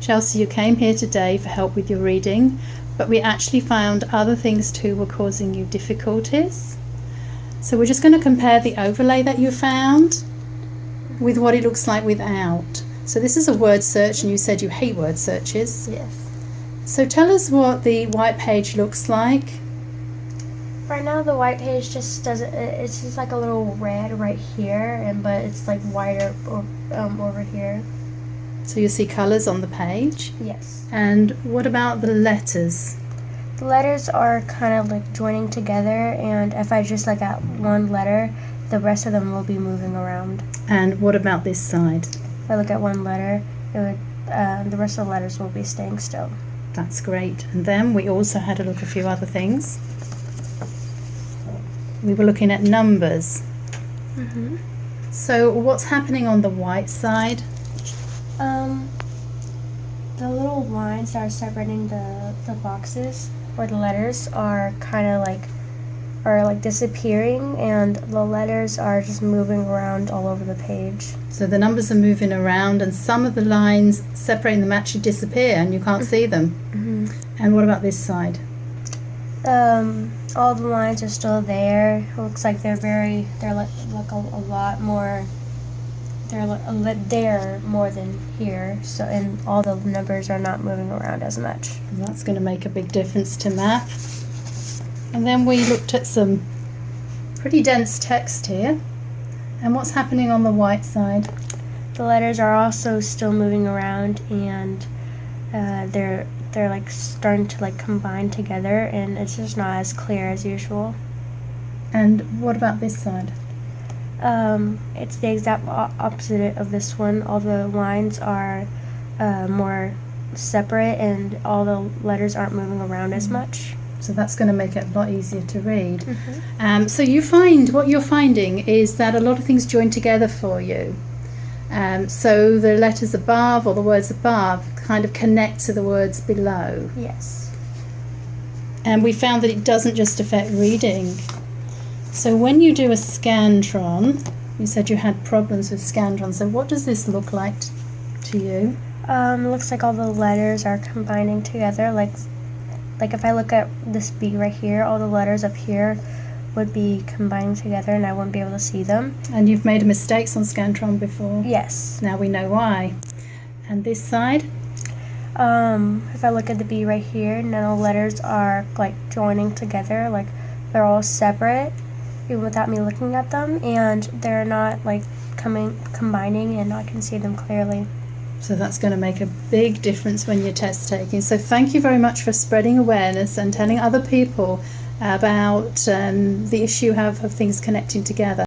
Chelsea, you came here today for help with your reading, but we actually found other things too were causing you difficulties. So we're just going to compare the overlay that you found with what it looks like without. So this is a word search, and you said you hate word searches. Yes. So tell us what the white page looks like. Right now the white page just doesn't, it's just like a little red right here, but it's like whiter over here. So you see colours on the page. Yes. And what about the letters? The letters are kind of like joining together, and if I just look at one letter, the rest of them will be moving around. And what about this side? If I look at one letter, it would, the rest of the letters will be staying still. That's great. And then we also had a look at a few other things. We were looking at numbers. Mm-hmm. So what's happening on the white side? The little lines that are separating the boxes or the letters are kind of like disappearing, and the letters are just moving around all over the page. So the numbers are moving around, and some of the lines separating them actually disappear and you can't see them. Mm-hmm. And what about this side? All the lines are still there. It looks like they're like a lot more. They're more than here. So, and all the numbers are not moving around as much. And that's going to make a big difference to math. And then we looked at some pretty dense text here. And what's happening on the white side? The letters are also still moving around, and they're like starting to like combine together, and it's just not as clear as usual. And what about this side? It's the exact opposite of this one. All the lines are more separate, and all the letters aren't moving around as much. So that's going to make it a lot easier to read. Mm-hmm. So what you're finding is that a lot of things join together for you. So the letters above, or the words above, kind of connect to the words below. Yes. And we found that it doesn't just affect reading. So when you do a Scantron, you said you had problems with Scantron. So what does this look like to you? It looks like all the letters are combining together. Like if I look at this B right here, all the letters up here would be combining together, and I wouldn't be able to see them. And you've made mistakes on Scantron before? Yes. Now we know why. And this side? If I look at the B right here, none of the letters are like joining together. Like they're all separate, even without me looking at them, and they're not like combining, and I can see them clearly. So that's going to make a big difference when you're test taking. So thank you very much for spreading awareness and telling other people about the issue you have of things connecting together.